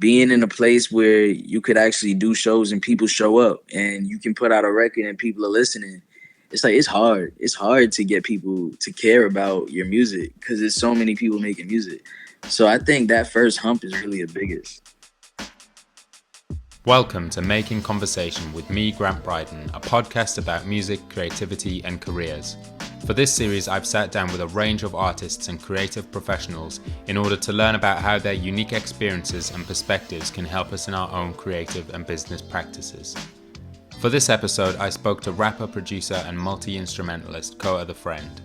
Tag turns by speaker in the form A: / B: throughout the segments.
A: being in a place where you could actually do shows and people show up and you can put out a record and people are listening. It's like it's hard to get people to care about your music because there's so many people making music. So I think that first hump is really the biggest.
B: Welcome to Making Conversation with me, Grant Brydon, a podcast about music, creativity and careers. For this series, I've sat down with a range of artists and creative professionals in order to learn about how their unique experiences and perspectives can help us in our own creative and business practices. For this episode, I spoke to rapper, producer and multi-instrumentalist Kota the Friend.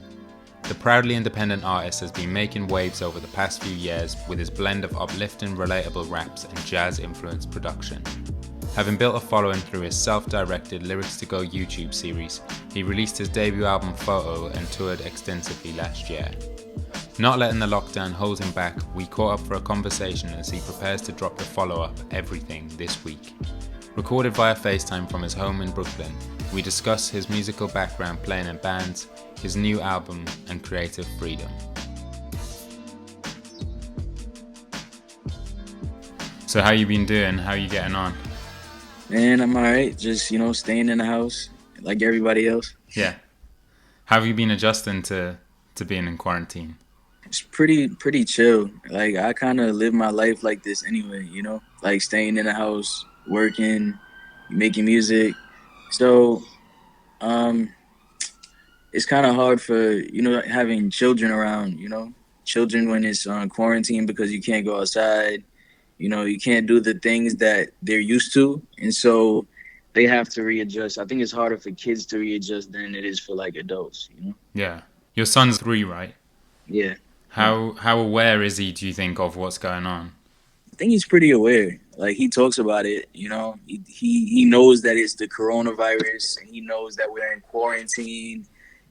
B: The proudly independent artist has been making waves over the past few years with his blend of uplifting, relatable raps and jazz-influenced production. Having built a following through his self-directed Lyrics to Go YouTube series, he released his debut album Foto and toured extensively last year. Not letting the lockdown hold him back, we caught up for a conversation as he prepares to drop the follow-up, Everything, this week. Recorded via Facetime from his home in Brooklyn, we discuss his musical background playing in bands, his new album, and creative freedom. So how you been doing? How you getting on?
A: Man, I'm all right. Just, staying in the house like everybody else.
B: Yeah. How have you been adjusting to being in quarantine?
A: It's pretty chill. Like, I kind of live my life like this anyway, like staying in the house, working, making music. So, it's kind of hard for, having children around, children when it's on quarantine because you can't go outside. You can't do the things that they're used to. And so they have to readjust. I think it's harder for kids to readjust than it is for like adults,
B: Yeah. Your son's 3, right?
A: Yeah.
B: How aware is he, do you think, of what's going on?
A: I think he's pretty aware. Like, he talks about it, he knows that it's the coronavirus and he knows that we're in quarantine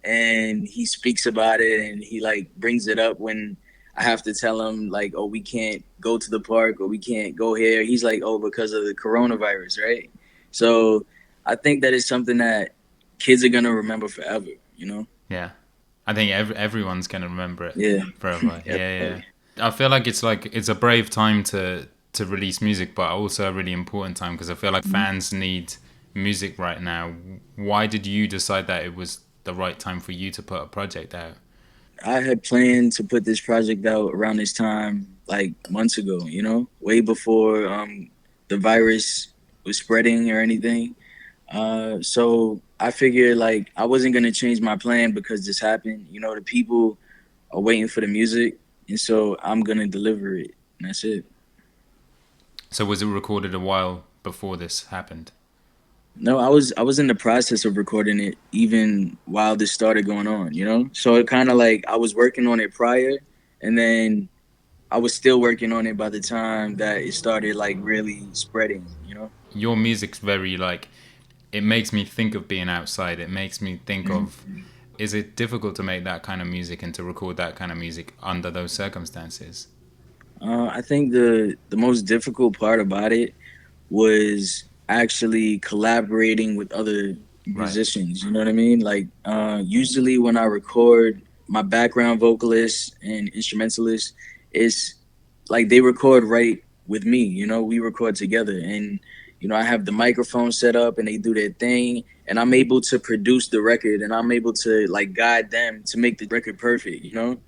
A: and he speaks about it and he like brings it up when I have to tell him like, oh, we can't go to the park or we can't go here. He's like, oh, because of the coronavirus, right? So I think that is something that kids are gonna remember forever,
B: Yeah. I think everyone's going to remember it
A: Yeah.
B: forever. Yeah. I feel like it's a brave time to release music, but also a really important time because I feel like fans need music right now. Why did you decide that it was the right time for you to put a project out?
A: I had planned to put this project out around this time, like months ago, way before the virus was spreading or anything. So I figured like I wasn't gonna change my plan because this happened. The people are waiting for the music, and so I'm gonna deliver it, and that's it.
B: So was it recorded a while before this happened?
A: No, I was in the process of recording it even while this started going on. So it kind of like I was working on it prior, and then I was still working on it by the time that it started like really spreading.
B: Your music's very like, it makes me think of being outside. It makes me think of, is it difficult to make that kind of music and to record that kind of music under those circumstances?
A: I think the most difficult part about it was actually collaborating with other
B: Right.
A: musicians. You know what I mean? Like, usually when I record, my background vocalists and instrumentalists, it's like they record right with me. We record together, and I have the microphone set up, and they do their thing, and I'm able to produce the record, and I'm able to like guide them to make the record perfect.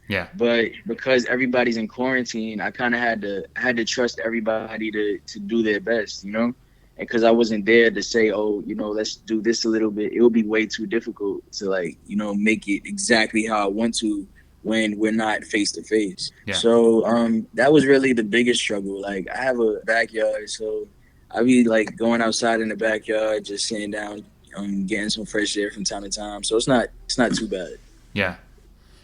B: Yeah.
A: But because everybody's in quarantine, I kind of had to trust everybody to do their best. And because I wasn't there to say, oh, let's do this a little bit, it would be way too difficult to like, make it exactly how I want to when we're not face to face.
B: Yeah.
A: So that was really the biggest struggle. Like, I have a backyard, so I be like going outside in the backyard, just sitting down, getting some fresh air from time to time. So it's not too bad.
B: Yeah.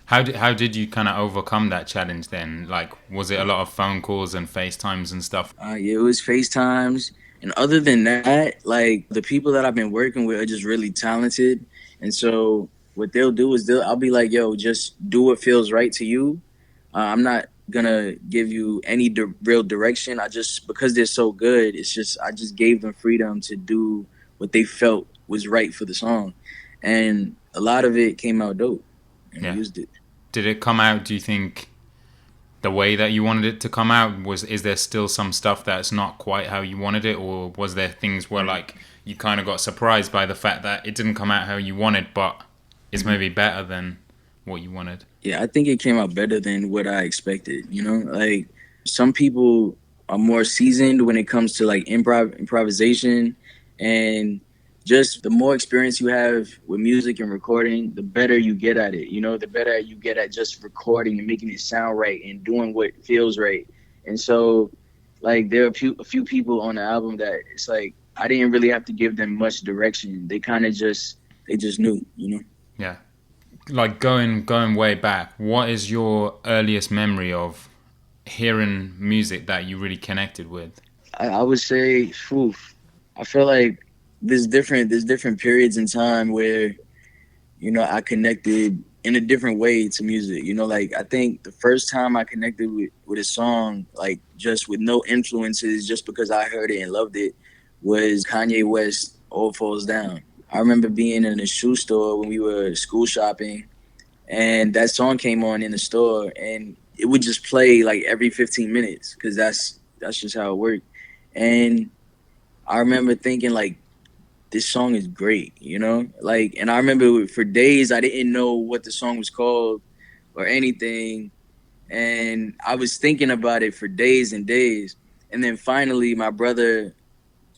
B: How did you kind of overcome that challenge then? Like, was it a lot of phone calls and FaceTimes and stuff?
A: Yeah, it was FaceTimes. And other than that, like, the people that I've been working with are just really talented. And so what they'll do is I'll be like, yo, just do what feels right to you. I'm not gonna give you any real direction. Because they're so good, I just gave them freedom to do what they felt was right for the song. And a lot of it came out dope. And we
B: Yeah.
A: used it.
B: Did it come out, do you think, the way that you wanted it to come out? Is there still some stuff that's not quite how you wanted it, or was there things where like you kind of got surprised by the fact that it didn't come out how you wanted, but it's maybe better than what you wanted?
A: Yeah, I think it came out better than what I expected. Like some people are more seasoned when it comes to like improvisation, and just the more experience you have with music and recording, the better you get at it. The better you get at just recording and making it sound right and doing what feels right. And so, like, there are a few people on the album that it's like I didn't really have to give them much direction. They kind of just knew.
B: Yeah. Like going way back, what is your earliest memory of hearing music that you really connected with?
A: I would say, phew, I feel like there's different periods in time where I connected in a different way to music. Like I think the first time I connected with a song, like just with no influences, just because I heard it and loved it, was Kanye West "All Falls Down." I remember being in a shoe store when we were school shopping, and that song came on in the store, and it would just play like every 15 minutes because that's just how it worked. And I remember thinking like this song is great. Like, and I remember for days I didn't know what the song was called or anything, and I was thinking about it for days and days. And then finally my brother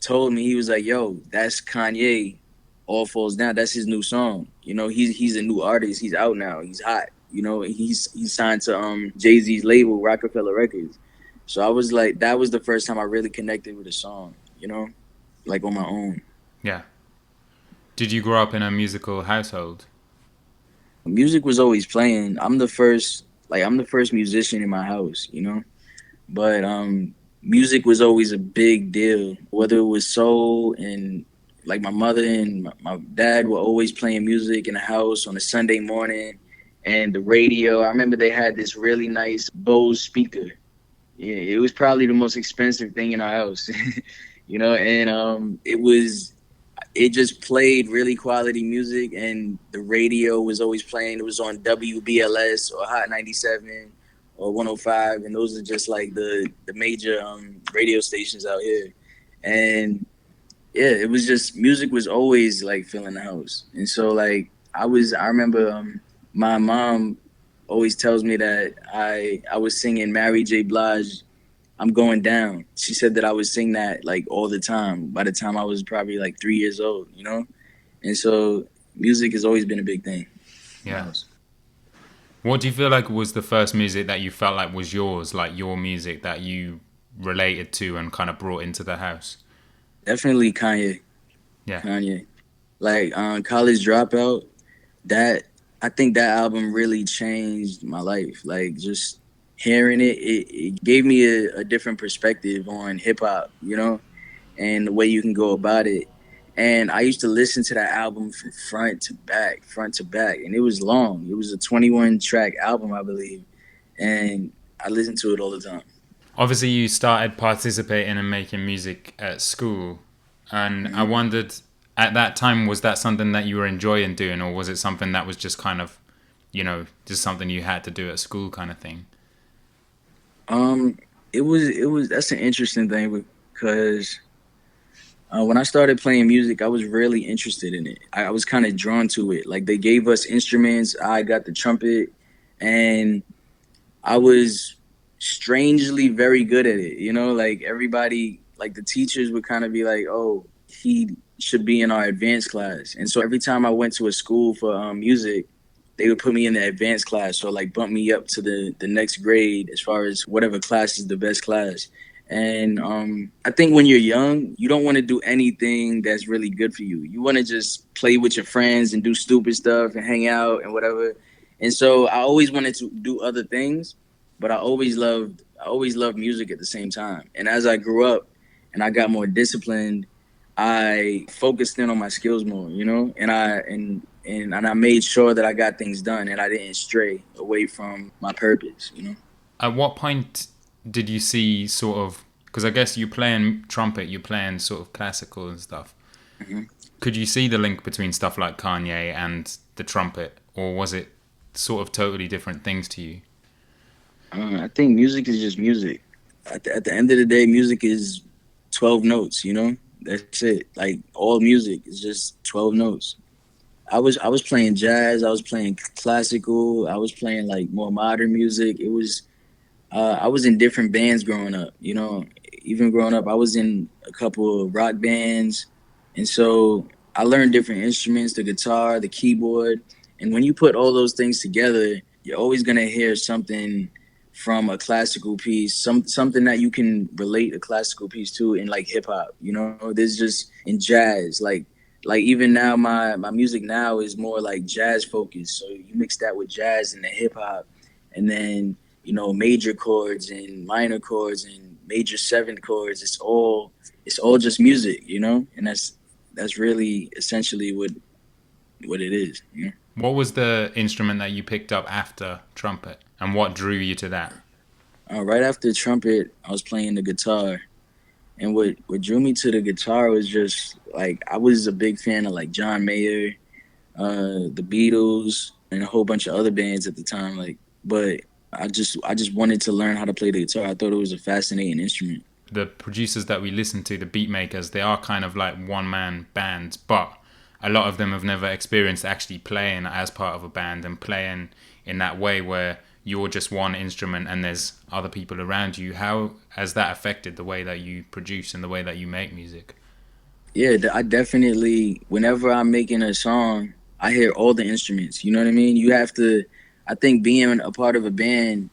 A: told me, he was like, "Yo, that's Kanye, All Falls Down. That's his new song. He's a new artist. He's out now. He's hot. He's signed to Jay-Z's label, Rockefeller Records." So I was like, that was the first time I really connected with a song, like on my own.
B: Yeah. Did you grow up in a musical household?
A: Music was always playing. I'm the first musician in my house. But music was always a big deal. Whether it was soul, and like my mother and my dad were always playing music in the house on a Sunday morning, and the radio. I remember they had this really nice Bose speaker. Yeah, it was probably the most expensive thing in our house. And it just played really quality music, and the radio was always playing. It was on WBLS or Hot 97 or 105, and those are just like the major radio stations out here. And yeah, it was just music was always like filling the house. And so like I remember my mom always tells me that I was singing Mary J. Blige, "I'm Going Down." She said that I would sing that like all the time by the time I was probably like 3 years old. And so music has always been a big thing in the
B: Yeah.
A: house.
B: What do you feel like was the first music that you felt like was yours, like your music that you related to and kind of brought into the house?
A: Definitely Kanye.
B: Yeah.
A: Kanye. Like College Dropout, that I think that album really changed my life. Like just hearing it gave me a different perspective on hip hop, and the way you can go about it. And I used to listen to that album from front to back, and it was long. It was a 21 track album, I believe, and I listened to it all the time.
B: Obviously, you started participating and making music at school, and I
A: hmm
B: wondered at that time, was that something that you were enjoying doing, or was it something that was just kind of, just something you had to do at school kind of thing?
A: Um, it was that's an interesting thing because when I started playing music, I was really interested in it. I was kind of drawn to it. Like they gave us instruments. I got the trumpet, and I was strangely very good at it. Like everybody, like the teachers would kind of be like, "Oh, he should be in our advanced class." And so every time I went to a school for music, they would put me in the advanced class or like bump me up to the next grade as far as whatever class is the best class. And I think when you're young, you don't want to do anything that's really good for you. You want to just play with your friends and do stupid stuff and hang out and whatever. And so I always wanted to do other things, but I always loved music at the same time. And as I grew up and I got more disciplined, I focused in on my skills more, and I made sure that I got things done and I didn't stray away from my purpose.
B: At what point did you see sort of, because I guess you playing trumpet, you playing sort of classical and stuff.
A: hmm
B: Could you see the link between stuff like Kanye and the trumpet, or was it sort of totally different things to you?
A: I think music is just music. At the end of the day, music is 12 notes. That's it. Like all music is just 12 notes. I was playing jazz. I was playing classical. I was playing like more modern music. I was in different bands growing up. Even growing up, I was in a couple of rock bands, and so I learned different instruments: the guitar, the keyboard, and when you put all those things together, you're always gonna hear something from a classical piece, something that you can relate a classical piece to in like hip hop. There's just in jazz, like even now my music now is more like jazz focused. So you mix that with jazz and the hip hop, and then major chords and minor chords and major seventh chords. It's all just music, and that's really essentially what it is.
B: What was the instrument that you picked up after trumpet, and what drew you to that?
A: Right after trumpet, I was playing the guitar, and what drew me to the guitar was just like I was a big fan of like John Mayer, the Beatles, and a whole bunch of other bands at the time. But I just wanted to learn how to play the guitar. I thought it was a fascinating instrument.
B: The producers that we listen to, the beat makers, they are kind of like one man bands, but a lot of them have never experienced actually playing as part of a band and playing in that way where you're just one instrument and there's other people around you. How has that affected the way that you produce and the way that you make music?
A: Yeah, I definitely. Whenever I'm making a song, I hear all the instruments. You know what I mean? You have to. I think being a part of a band,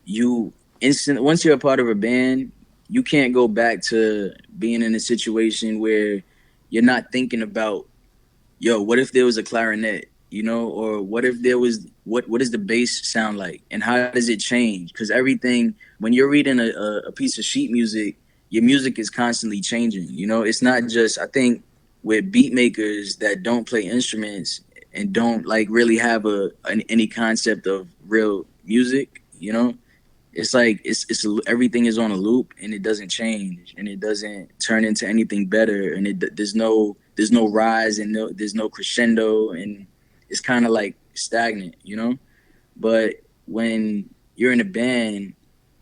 A: you once you're a part of a band, you can't go back to being in a situation where you're not thinking about, yo, what if there was a clarinet, or what if there was what does the bass sound like, and how does it change? Because everything, when you're reading a piece of sheet music, your music is constantly changing. It's not just, I think, with beat makers that don't play instruments and don't like really have any concept of real music. It's like everything is on a loop and it doesn't change and it doesn't turn into anything better, and there's no rise and there's no crescendo, and it's kind of like stagnant. But when you're in a band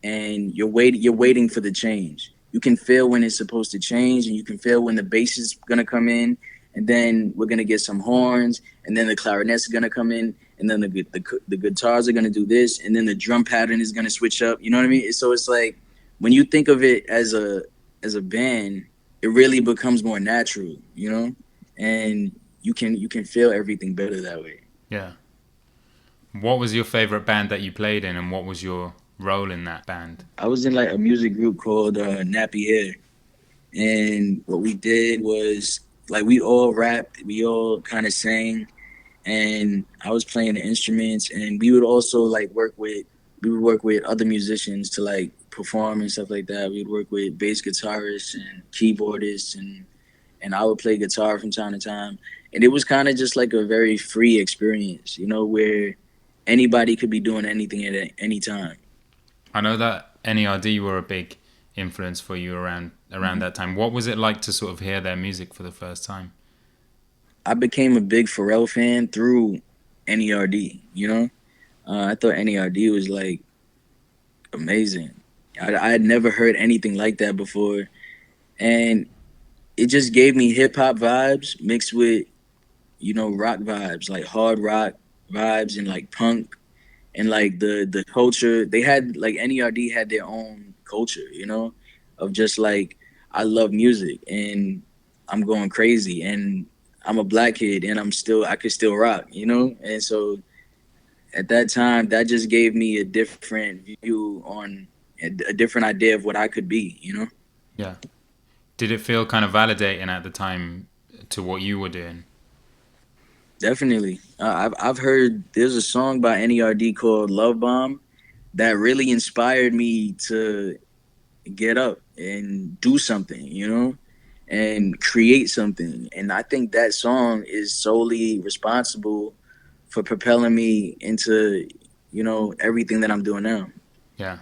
A: and you're waiting for the change, you can feel when it's supposed to change, and you can feel when the bass is gonna come in, and then we're gonna get some horns, and then the clarinets are gonna come in, and then the guitars are gonna do this, and then the drum pattern is gonna switch up. You know what I mean? So it's like when you think of it as a band, it really becomes more natural. And you can feel everything better that way.
B: Yeah. What was your favorite band that you played in, and what was your role in that band?
A: I was in like a music group called Nappy Hair, and what we did was like we all rapped, we all kind of sang, and I was playing the instruments, and we would also like work with other musicians to like perform and stuff like that. We'd work with bass guitarists and keyboardists, and I would play guitar from time to time, and it was kind of just like a very free experience, where anybody could be doing anything at any time.
B: I know that NERD were a big influence for you around that time. What was it like to sort of hear their music for the first time?
A: I became a big Pharrell fan through NERD. I thought NERD was like amazing. I had never heard anything like that before, and it just gave me hip hop vibes mixed with rock vibes, like hard rock vibes and like punk, and like the culture. They had like NERD had their own culture, of just like, I love music and I'm going crazy, and I'm a black kid and I could still rock, and so at that time that just gave me a different view on a different idea of what I could be.
B: Yeah. Did it feel kind of validating at the time to what you were doing?
A: Definitely. I've heard there's a song by NERD called Love Bomb that really inspired me to get up and do something, and create something. And I think that song is solely responsible for propelling me into, everything that I'm doing now.
B: Yeah.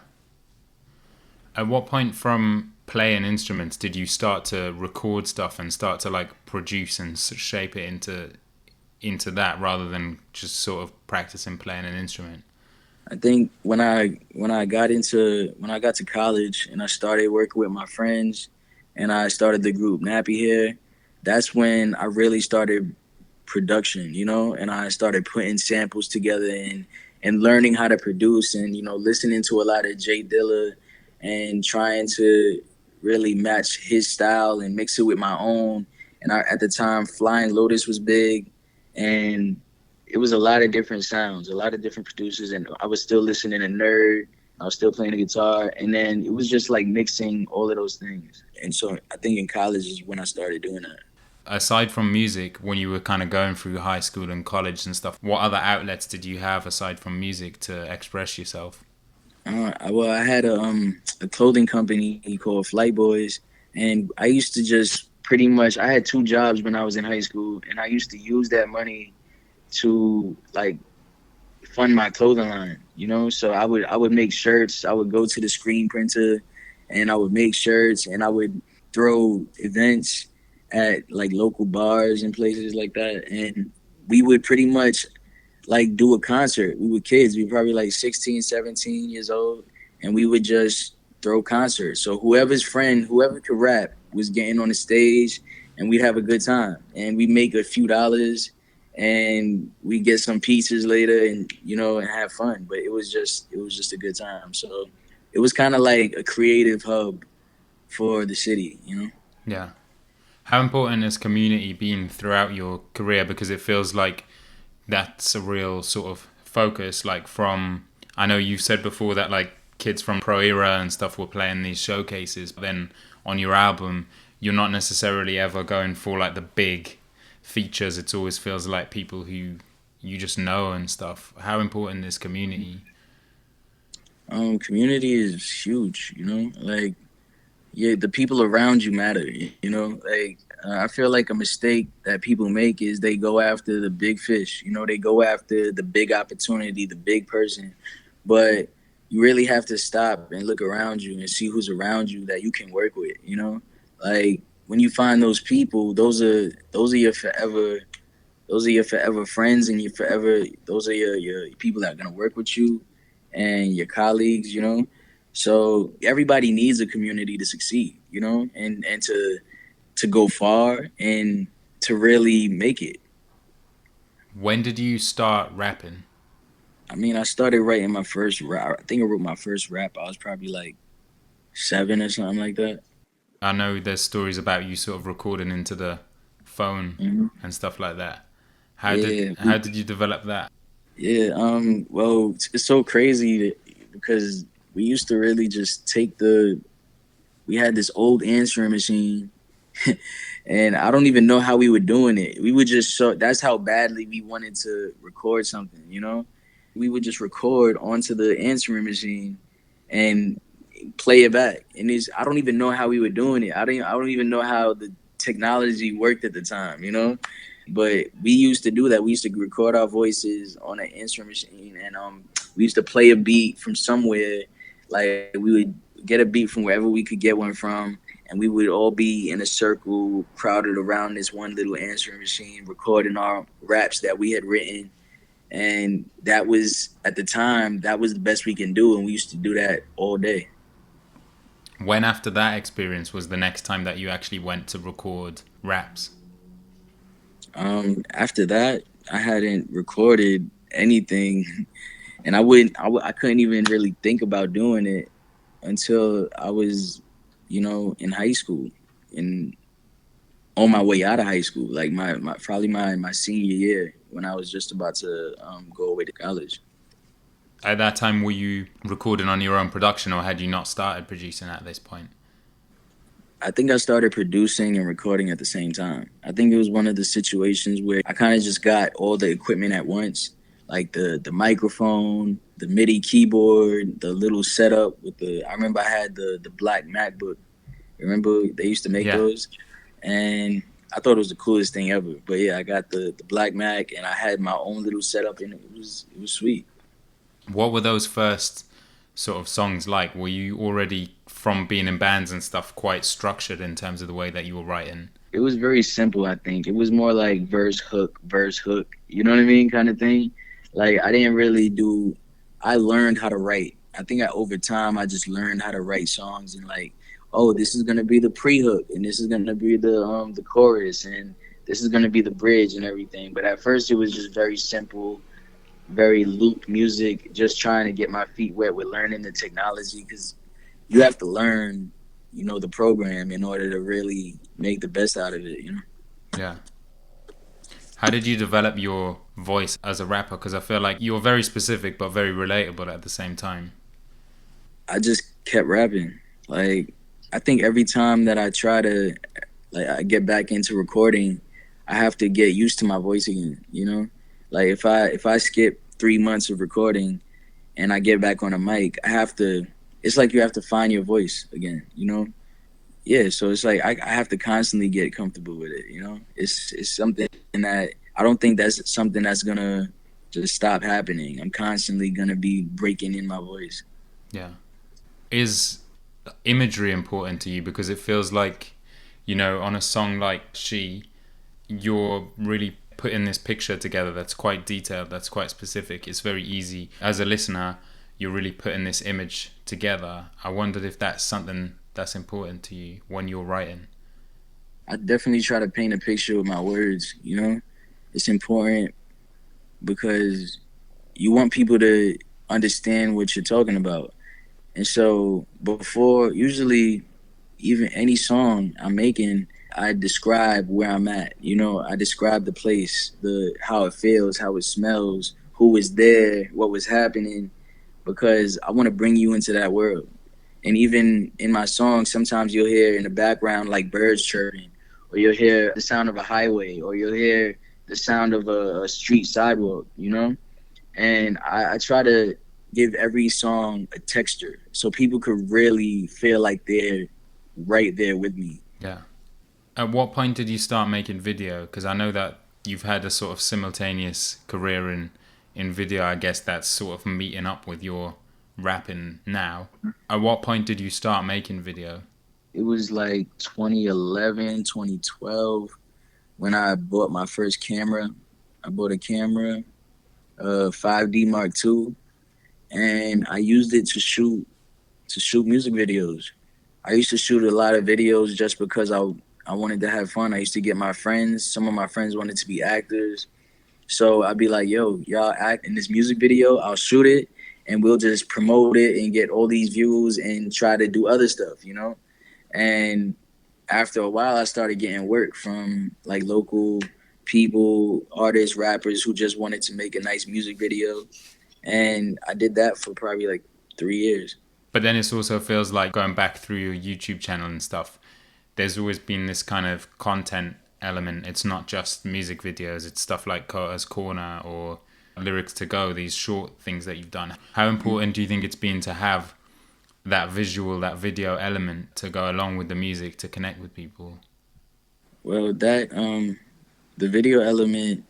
B: At what point from playing instruments did you start to record stuff and start to like produce and shape it into that rather than just sort of practicing playing an instrument?
A: I think when I got to college and I started working with my friends and I started the group Nappy Hair, that's when I really started production, you know, and I started putting samples together and learning how to produce and listening to a lot of Jay Dilla and trying to really match his style and mix it with my own. And at the time, Flying Lotus was big, and it was a lot of different sounds, a lot of different producers, and I was still listening to Nerd. I was still playing the guitar, and then it was just like mixing all of those things. And so I think in college is when I started doing that.
B: Aside from music, when you were kind of going through high school and college and stuff, what other outlets did you have aside from music to express yourself?
A: Well, I had a clothing company called Flight Boys, and I used to just pretty much I had two jobs when I was in high school, and I used to use that money to like fund my clothing line. So I would make shirts. I would go to the screen printer, and I would make shirts, and I would throw events at like local bars and places like that, and we would pretty much like do a concert. We were kids. We were probably like 16, 17 years old, and we would just throw concerts. So whoever could rap was getting on the stage, and we'd have a good time. And we make a few dollars, and we get some pizzas later, and and have fun. But it was just a good time. So it was kind of like a creative hub for the city.
B: Yeah. How important has community been throughout your career? Because it feels like that's a real sort of focus. Like from, I know you've said before that like kids from Pro Era and stuff were playing these showcases, but then on your album, you're not necessarily ever going for like the big features. It always feels like people who you just know and stuff. How important is community?
A: Community is huge. Like, yeah, the people around you matter. Like, I feel like a mistake that people make is they go after the big fish. They go after the big opportunity, the big person, but you really have to stop and look around you and see who's around you that you can work with. Like, when you find those people, those are your forever friends, and those are your people that are gonna work with you and your colleagues. So everybody needs a community to succeed, and to go far and to really make it.
B: When did you start rapping?
A: I mean, I started writing my first rap. I think I wrote my first rap. I was probably like 7 or something like that.
B: I know there's stories about you sort of recording into the phone
A: Hmm.
B: and stuff like that. How did
A: Yeah,
B: how did you develop that?
A: yeah. Well, it's so crazy because we used to really just take the. We had this old answering machine, and I don't even know how we were doing it. We would just show. That's how badly we wanted to record something. We would just record onto the answering machine and play it back. And I don't even know how we were doing it. I don't even know how the technology worked at the time. But we used to do that. We used to record our voices on an answering machine, and we used to play a beat from somewhere. Like, we would get a beat from wherever we could get one from, and we would all be in a circle, crowded around this one little answering machine, recording our raps that we had written. And that was, at the time, that was the best we can do, and we used to do that all day.
B: When after that experience was the next time that you actually went to record raps?
A: After that, I hadn't recorded anything, and I couldn't even really think about doing it until I was in high school and on my way out of high school, like my probably my senior year when I was just about to go away to college.
B: At that time, were you recording on your own production, or had you not started producing at this point?
A: I think I started producing and recording at the same time. I think it was one of the situations where I kind of just got all the equipment at once, like the microphone, the MIDI keyboard, the little setup with the. I remember I had the black MacBook. Remember they used to make
B: Yeah.
A: those, and I thought it was the coolest thing ever. But yeah, I got the black Mac, and I had my own little setup, and it was sweet.
B: What were those first sort of songs like? Were you already, from being in bands and stuff, quite structured in terms of the way that you were writing?
A: It was very simple. I think it was more like verse hook, verse hook. You know what I mean, kind of thing. Like, I didn't really do. I learned how to write. I think over time I just learned how to write songs and like, oh, this is gonna be the pre-hook and this is gonna be the chorus and this is gonna be the bridge and everything. But at first it was just very simple, very loop music, just trying to get my feet wet with learning the technology because you have to learn, the program in order to really make the best out of it.
B: Yeah. How did you develop your voice as a rapper? Because I feel like you're very specific but very relatable at the same time.
A: I just kept rapping. Like I think every time that I try to I get back into recording, I have to get used to my voice again. Like if I skip 3 months of recording and I get back on a mic, I have to. It's like you have to find your voice again. Yeah, so it's like I have to constantly get comfortable with it. It's something that I don't think that's something that's gonna just stop happening. I'm constantly gonna be breaking in my voice.
B: Yeah. Is imagery important to you? Because it feels like, on a song like She, you're really putting this picture together that's quite detailed, that's quite specific. It's very easy. As a listener, you're really putting this image together. I wondered if that's something that's important to you when you're writing.
A: I definitely try to paint a picture with my words. It's important because you want people to understand what you're talking about. And so before, usually, even any song I'm making, I describe where I'm at. I describe the place, the how it feels, how it smells, who was there, what was happening, because I want to bring you into that world. And even in my songs, sometimes you'll hear in the background like birds chirping, or you'll hear the sound of a highway, or you'll hear the sound of a street sidewalk. And I try to give every song a texture so people could really feel like they're right there with me.
B: Yeah. At what point did you start making video? Because I know that you've had a sort of simultaneous career in video. I guess that's sort of meeting up with your rapping now. At what point did you start making video?
A: It was like 2011, 2012 when I bought my first camera. I bought a camera, 5D Mark II, and I used it to shoot music videos. I used to shoot a lot of videos just because I wanted to have fun. I used to get my friends. Some of my friends wanted to be actors. So I'd be like, yo, y'all act in this music video. I'll shoot it and we'll just promote it and get all these views and try to do other stuff. And after a while, I started getting work from like local people, artists, rappers who just wanted to make a nice music video. And I did that for probably like 3 years.
B: But then it also feels like going back through your YouTube channel and stuff, there's always been this kind of content element. It's not just music videos, it's stuff like Kota's Corner or Lyrics to Go, these short things that you've done. How important do you think it's been to have that visual, that video element to go along with the music to connect with people?
A: Well, the video element,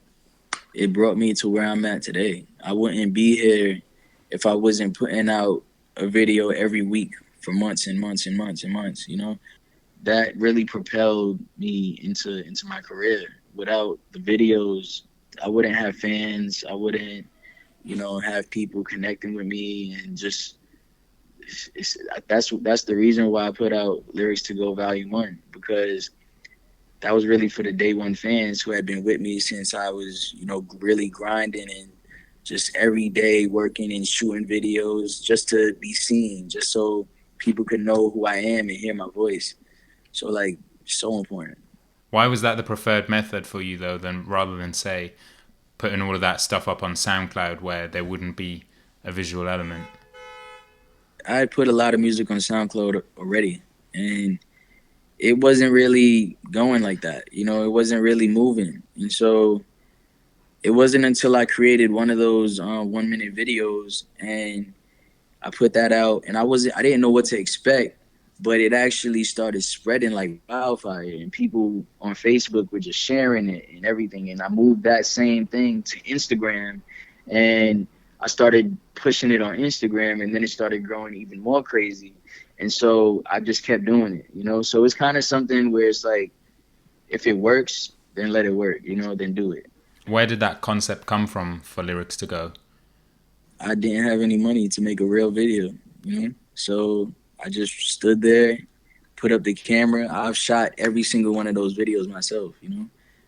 A: it brought me to where I'm at today. I wouldn't be here if I wasn't putting out a video every week for months and months and months and months. That really propelled me into my career. Without the videos, I wouldn't have fans. I wouldn't have people connecting with me and just that's the reason why I put out Lyrics to Go Volume 1, because that was really for the day one fans who had been with me since I was really grinding and just every day working and shooting videos just to be seen, just so people could know who I am and hear my voice. So like, so important.
B: Why was that the preferred method for you though, than rather than say putting all of that stuff up on SoundCloud where there wouldn't be a visual element?
A: I had put a lot of music on SoundCloud already, and it wasn't really going like that. It wasn't really moving. And so it wasn't until I created one of those 1 minute videos and I put that out, and I didn't know what to expect, but it actually started spreading like wildfire, and people on Facebook were just sharing it and everything. And I moved that same thing to Instagram, and I started pushing it on Instagram, and then it started growing even more crazy. And so I just kept doing it. So it's kind of something where it's like, if it works, then let it work, then do it.
B: Where did that concept come from for Lyrics to Go?
A: I didn't have any money to make a real video, you know? So I just stood there, put up the camera. I've shot every single one of those videos myself, you know?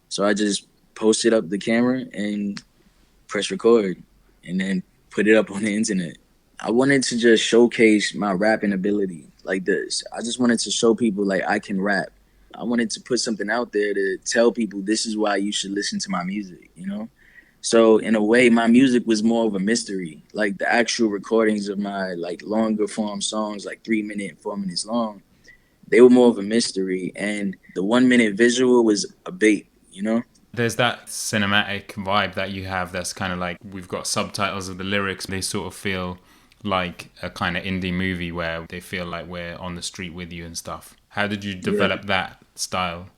A: So I just posted up the camera and press record and then put it up on the internet. I wanted to just showcase my rapping ability like this. I just wanted to show people like I can rap. I wanted to put something out there to tell people this is why you should listen to my music, you know? So in a way, my music was more of a mystery. Like the actual recordings of my like longer form songs, like 3 minute, 4 minutes long, they were more of a mystery. And the 1 minute visual was a bait, you know?
B: There's that cinematic vibe that you have that's kind of like we've got subtitles of the lyrics. They sort of feel like a kind of indie movie where they feel like we're on the street with you and stuff. How did you
A: Yeah.
B: develop that style?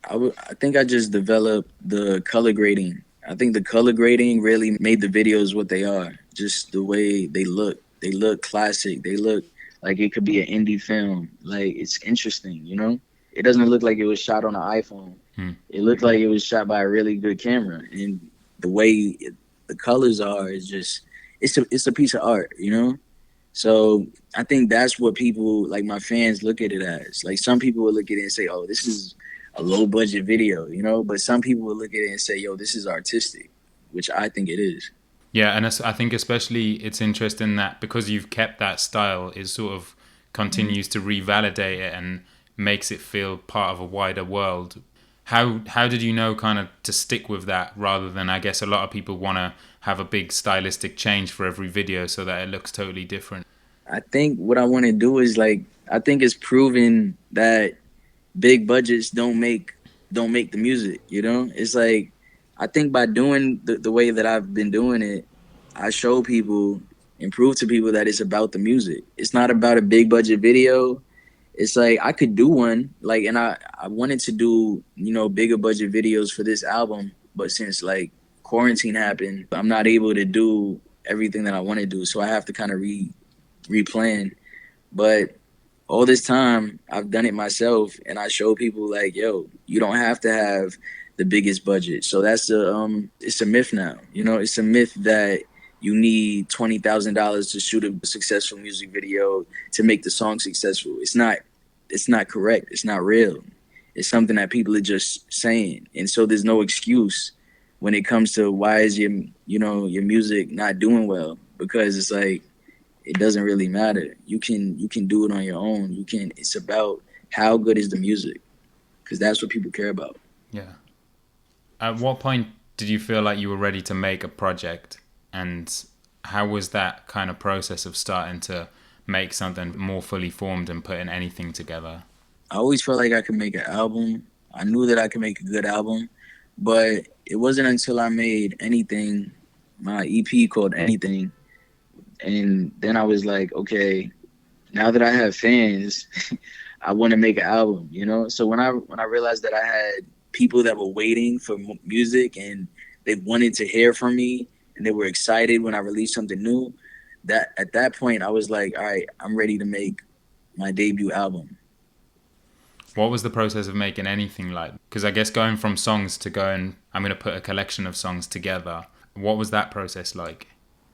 A: I think I just developed the color grading. I think the color grading really made the videos what they are. Just the way they look. They look classic. They look like it could be an indie film. Like it's interesting, you know? It doesn't look like it was shot on an iPhone.
B: Hmm.
A: It looked like it was shot by a really good camera. And the way the colors are is just it's a piece of art, you know? So I think that's what people like my fans look at it as. Like some people will look at it and say, "Oh, this is a low budget video," you know. But some people will look at it and say, "Yo, this is artistic," which I think it is.
B: Yeah, and I think especially it's interesting that because you've kept that style, it sort of
A: Mm-hmm.
B: continues to revalidate it and makes it feel part of a wider world. How did you know kind of to stick with that rather than I guess a lot of people want to have a big stylistic change for every video so that it looks totally different.
A: I think what I want to do is like I think it's proven that big budgets don't make the music. You know, it's like I think by doing the way that I've been doing it, I show people and prove to people that it's about the music. It's not about a big budget video. It's like I could do one, like, and I wanted to do bigger budget videos for this album, but since like quarantine happened, I'm not able to do everything that I want to do, so I have to kind of replan. But all this time I've done it myself and I show people like, yo, you don't have to have the biggest budget. So that's it's a myth now. You know, it's a myth that you need $20,000 to shoot a successful music video to make the song successful. It's not correct. It's not real. It's something that people are just saying. And so there's no excuse when it comes to why is your music not doing well, because it's like it doesn't really matter. You can do it on your own. You can. It's about how good is the music, because that's what people care about.
B: Yeah. At what point did you feel like you were ready to make a project, and how was that kind of process of starting to make something more fully formed and putting anything together?
A: I always felt like I could make an album. I knew that I could make a good album, but it wasn't until I made anything, my EP called Anything, and then I was like, okay, now that I have fans, I want to make an album. You know. So when I realized that I had people that were waiting for music and they wanted to hear from me and they were excited when I released something new, that at that point I was like, all right, I'm ready to make my debut album.
B: What was the process of making anything like? Because I guess going from songs to going, I'm going to put a collection of songs together. What was that process like?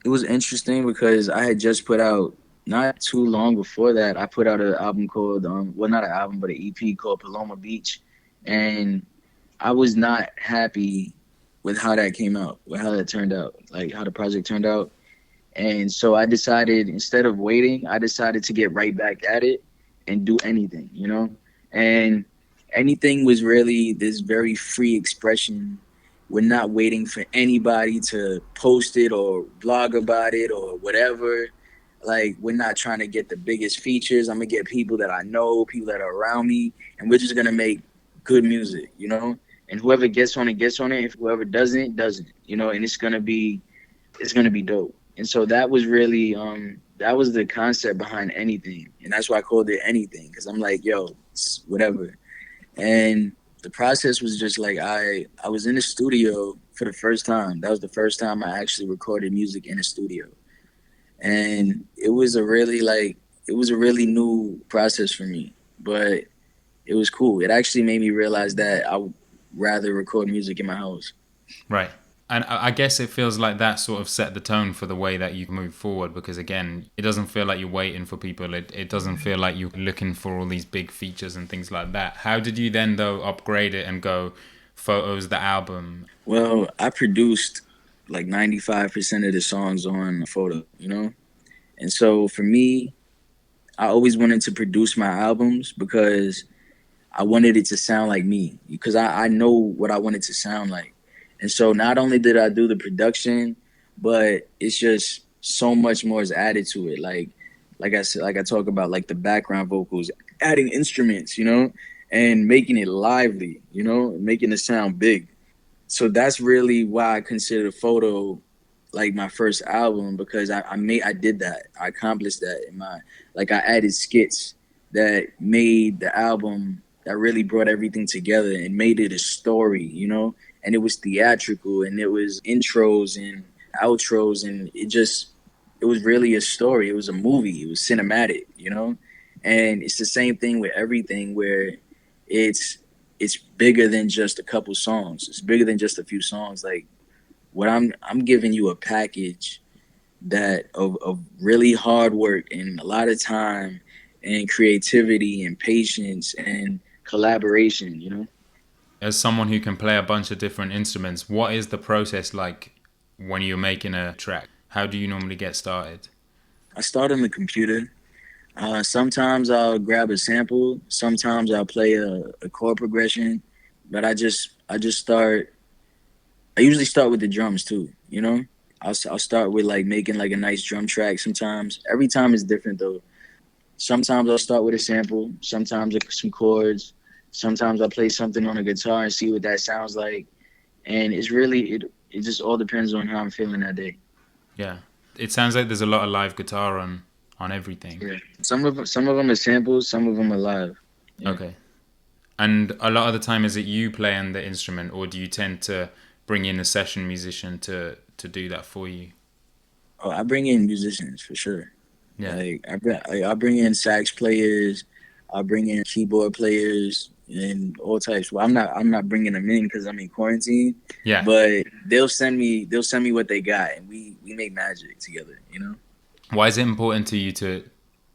A: It was interesting because I had just put out not too long before that. I put out an album called well, not an album, but an EP called Paloma Beach, and I was not happy with how that came out, with how that turned out, like how the project turned out. And so I decided, instead of waiting, I decided to get right back at it and do anything, you know? And anything was really this very free expression. We're not waiting for anybody to post it or blog about it or whatever. Like, we're not trying to get the biggest features. I'm going to get people that I know, people that are around me, and we're just going to make good music, you know? And whoever gets on it, gets on it. If whoever doesn't, doesn't, you know? And it's gonna be dope. And so that was really that was the concept behind Anything, and that's why I called it Anything, because I'm like, yo, it's whatever. And the process was just like I was in the studio for the first time. That was the first time I actually recorded music in a studio, and it was a really new process for me, but it was cool. It actually made me realize that I would rather record music in my house.
B: Right. And I guess it feels like that sort of set the tone for the way that you move forward because, again, it doesn't feel like you're waiting for people. It doesn't feel like you're looking for all these big features and things like that. How did you then, though, upgrade it and go Photos, the album?
A: Well, I produced like 95% of the songs on Photo, you know? And so for me, I always wanted to produce my albums because I wanted it to sound like me because I know what I want it to sound like. And so not only did I do the production, but it's just so much more is added to it. Like I said, like I talk about like the background vocals, adding instruments, you know, and making it lively, you know, making it sound big. So that's really why I consider Photo like my first album because I did that. I accomplished that in my like I added skits that made the album that really brought everything together and made it a story, you know? And it was theatrical and it was intros and outros and it was really a story. It was a movie. It was cinematic, you know? And it's the same thing with everything where it's it's bigger than just a couple songs. It's bigger than just a few songs. Like what I'm giving you a package that of really hard work and a lot of time and creativity and patience and collaboration, you know?
B: As someone who can play a bunch of different instruments, what is the process like when you're making a track? How do you normally get started?
A: I start on the computer. Sometimes I'll grab a sample. Sometimes I'll play a chord progression. But I just start. I usually start with the drums too. You know, I'll start with like making like a nice drum track. Sometimes every time is different though. Sometimes I'll start with a sample. Sometimes some chords. Sometimes I'll play something on a guitar and see what that sounds like. And it's really it just all depends on how I'm feeling that day.
B: Yeah. It sounds like there's a lot of live guitar on everything.
A: Yeah. Some of them are samples. Some of them are live. Yeah.
B: Okay. And a lot of the time, is it you playing the instrument, or do you tend to bring in a session musician to do that for you?
A: Oh, I bring in musicians for sure.
B: Yeah.
A: I bring in sax players, I bring in keyboard players and all types. Well, I'm not bringing them in because I'm in quarantine,
B: Yeah.
A: but they'll send me what they got, and we make magic together. You know.
B: Why is it important to you to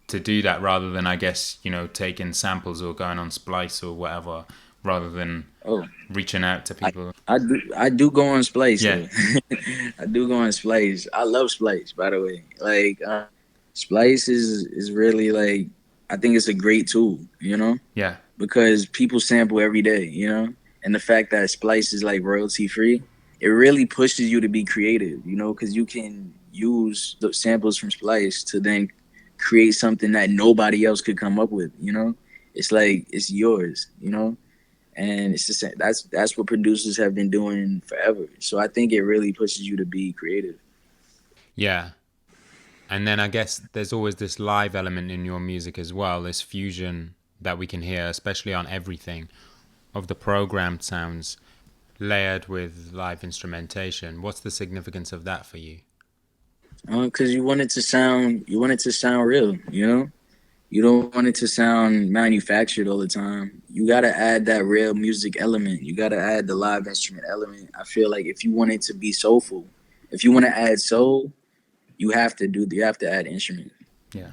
B: do that rather than, I guess, taking samples or going on Splice or whatever, rather than
A: Oh,
B: reaching out to
A: I,
B: people?
A: I do go on Splice
B: Yeah.
A: though. I do go on Splice. I love Splice, by the way. Like Splice is really like I think it's a great tool. You know.
B: Yeah.
A: Because people sample every day, you know? And the fact that Splice is like royalty free, it really pushes you to be creative, you know, because you can use the samples from Splice to then create something that nobody else could come up with, you know? It's like it's yours, you know? And it's the same that's what producers have been doing forever. So I think it really pushes you to be creative.
B: Yeah. And then I guess there's always this live element in your music as well, this fusion that we can hear, especially on everything, of the programmed sounds layered with live instrumentation. What's the significance of that for you?
A: Because you want it to sound real, you know? You don't want it to sound manufactured all the time. You got to add that real music element. You got to add the live instrument element. I feel like if you want it to be soulful, if you want to add soul, you have to add instruments.
B: Yeah.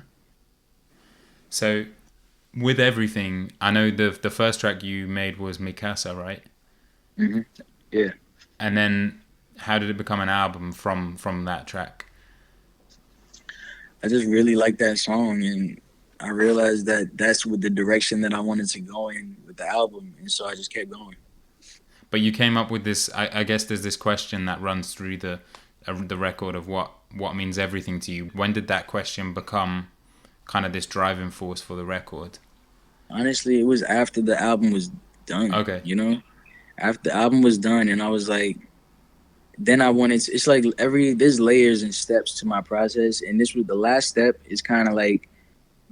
B: So with everything, I know the first track you made was Mikasa, right?
A: Hmm. Yeah,
B: And then how did it become an album from that track?
A: I just really like that song, and I realized that that's what the direction that I wanted to go in with the album, and so I just kept going.
B: But you came up with this. I guess there's this question that runs through the record of what means everything to you. When did that question become kind of this driving force for the record?
A: Honestly, it was after the album was done.
B: Okay.
A: You know, after the album was done, and I was like, then I wanted to, it's like there's layers and steps to my process, and this was the last step is kind of like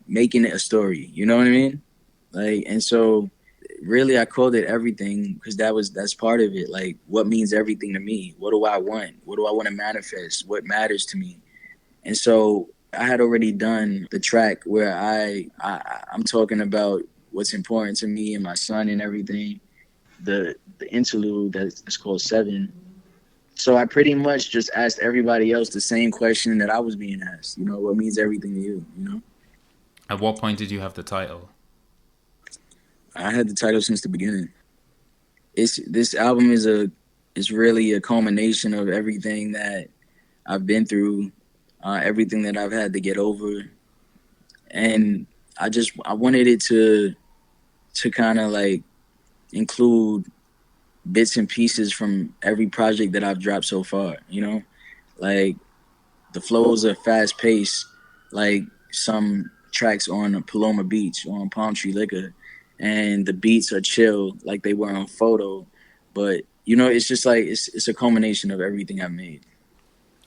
A: making it a story, you know what I mean? Like, and so really I called it everything because that's part of it. Like, what means everything to me? What do I want? What do I want to manifest? What matters to me? And so I had already done the track where I'm talking about what's important to me and my son and everything. The interlude that's called Seven, So I pretty much just asked everybody else the same question that I was being asked. You know, what means everything to you? You know,
B: At what point did you have the title?
A: I had the title since the beginning. It's this album is really a culmination of everything that I've been through, everything that I've had to get over, and I wanted it to kind of like include bits and pieces from every project that I've dropped so far. You know, like the flows are fast paced, like some tracks on Paloma Beach or on Palm Tree Liquor, and the beats are chill like they were on Photo. But you know, it's just like it's a culmination of everything I've made.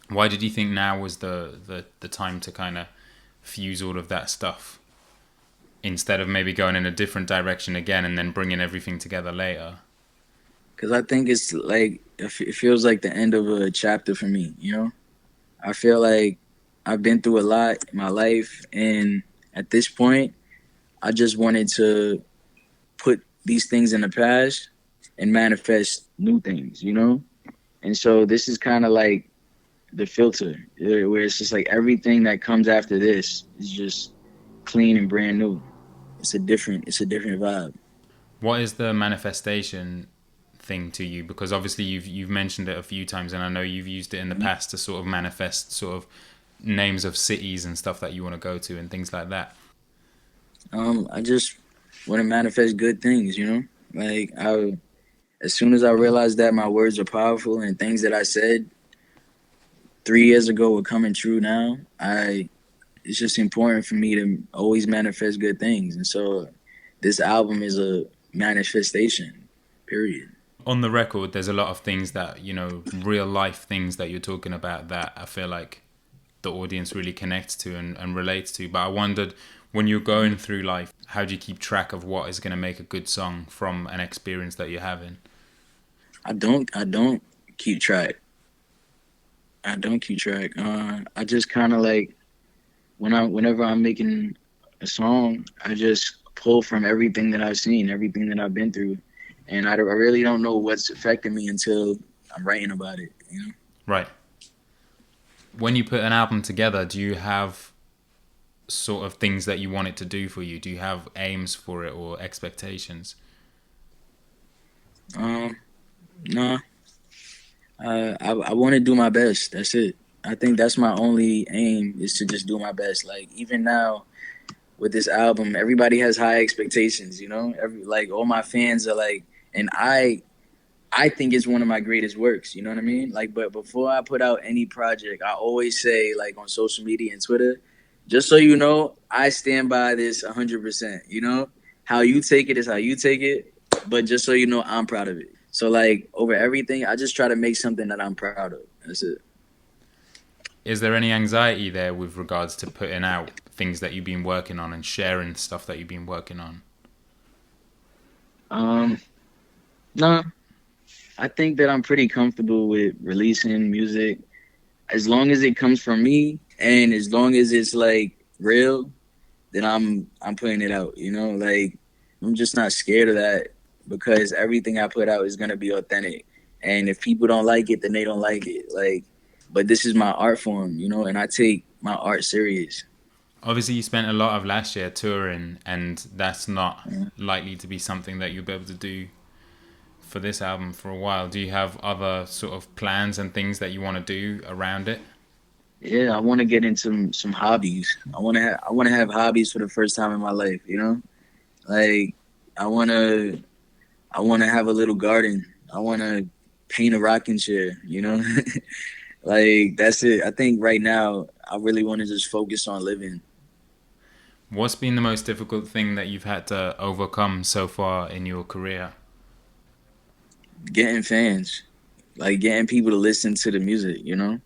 B: Why did you think now was the time to kind of fuse all of that stuff instead of maybe going in a different direction again and then bringing everything together later?
A: Because I think it's like it feels like the end of a chapter for me. You know, I feel like I've been through a lot in my life, and at this point, I just wanted to put these things in the past and manifest new things. You know, and so this is kind of like the filter, where it's just like everything that comes after this is just clean and brand new. It's a different vibe.
B: What is the manifestation thing to you? Because obviously you've mentioned it a few times, and I know you've used it in the past to sort of manifest sort of names of cities and stuff that you want to go to and things like that.
A: I just want to manifest good things, you know. Like as soon as I realized that my words are powerful and things that I said 3 years ago were coming true now, I it's just important for me to always manifest good things, and so this album is a manifestation. Period.
B: On the record, there's a lot of things that, real life things that you're talking about that I feel like the audience really connects to and relates to. But I wondered, when you're going through life, how do you keep track of what is going to make a good song from an experience that you're having?
A: I don't keep track. I don't keep track. I just kind of like whenever I'm making a song, I just pull from everything that I've seen, everything that I've been through, and I really don't know what's affecting me until I'm writing about it. You know,
B: Right. When you put an album together, do you have sort of things that you want it to do for you? Do you have aims for it or expectations?
A: um, nah, I want to do my best. That's it. I think that's my only aim is to just do my best. Like even now with this album, everybody has high expectations. You know, like all my fans are like, and I think it's one of my greatest works. You know what I mean? Like, but before I put out any project, I always say, like on social media and Twitter, just so you know, I stand by this 100%. You know, how you take it is how you take it, but just so you know, I'm proud of it. So like over everything, I just try to make something that I'm proud of. That's it.
B: Is there any anxiety there with regards to putting out things that you've been working on and sharing stuff that you've been working on?
A: Um, no, I think that I'm pretty comfortable with releasing music as long as it comes from me and as long as it's like real, then I'm putting it out. You know, like I'm just not scared of that because everything I put out is gonna be authentic. And if people don't like it, then they don't like it. Like, but this is my art form, you know, and I take my art serious.
B: Obviously, you spent a lot of last year touring, and that's not
A: Yeah,
B: likely to be something that you'll be able to do for this album for a while. Do you have other sort of plans and things that you want to do around it?
A: yeah, I want to get into some hobbies. I want to have hobbies for the first time in my life. You know, like I want to I want to have a little garden. I want to paint a rocking chair. You know, like that's it. I think right now I really want to just focus on living.
B: What's been the most difficult thing that you've had to overcome so far in your career?
A: Getting fans, like getting people to listen to the music. You know,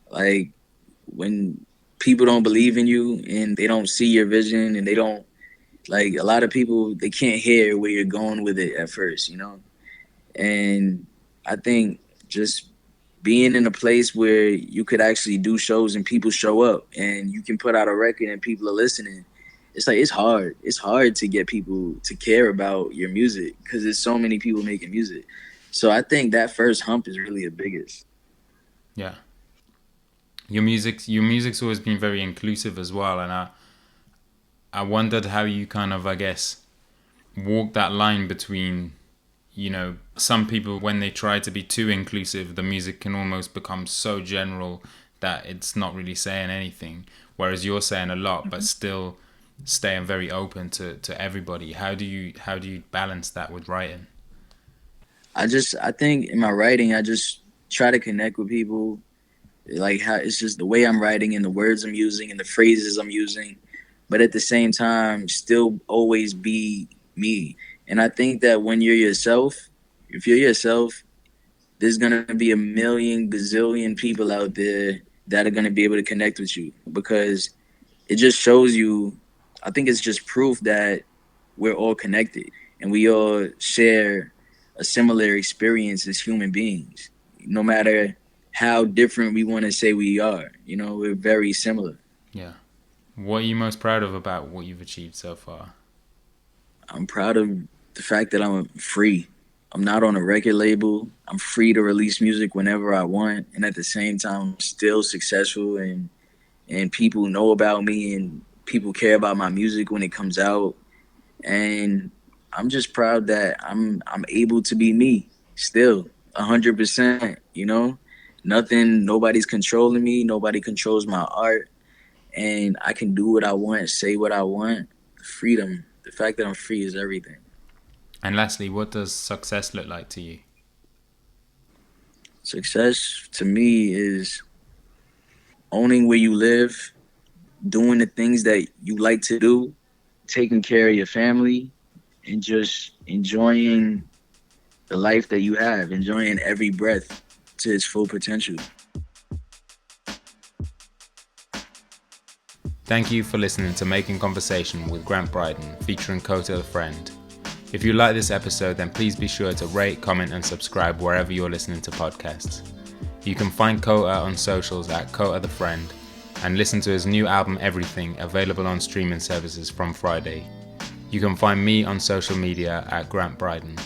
A: like when people don't believe in you and they don't see your vision and they don't like a lot of people they can't hear where you're going with it at first. You know, and I think just being in a place where you could actually do shows and people show up and you can put out a record and people are listening, it's like it's hard to get people to care about your music because there's so many people making music. So I think that first hump is really the biggest.
B: Yeah. Your music's always been very inclusive as well, and I wondered how you kind of, I guess, walk that line between, some people, when they try to be too inclusive, the music can almost become so general that it's not really saying anything, whereas you're saying a lot but still staying very open to everybody. How do you balance that with writing?
A: I think in my writing, I just try to connect with people. Like how it's just the way I'm writing and the words I'm using and the phrases I'm using, but at the same time, still always be me. And I think that when you're yourself, if you're yourself, there's gonna be a million gazillion people out there that are gonna be able to connect with you because it just shows you. I think it's just proof that we're all connected and we all share a similar experience as human beings. No matter how different we want to say we are, we're very similar.
B: Yeah. What are you most proud of about what you've achieved so far?
A: I'm proud of the fact that I'm free. I'm not on a record label. I'm free to release music whenever I want, and at the same time, I'm still successful, and people know about me, and people care about my music when it comes out. And I'm just proud that I'm able to be me still 100%. Nothing, nobody's controlling me. Nobody controls my art, and I can do what I want, say what I want. Freedom, the fact that I'm free is everything.
B: And lastly, what does success look like to you?
A: Success to me is owning where you live, doing the things that you like to do, taking care of your family, and just enjoying the life that you have, enjoying every breath to its full potential.
B: Thank you for listening to Making Conversation with Grant Brydon, featuring Kota the Friend. If you like this episode, then please be sure to rate, comment, and subscribe wherever you're listening to podcasts. You can find Kota on socials at Kota the Friend and listen to his new album Everything, available on streaming services from Friday. You can find me on social media at Grant Brydon.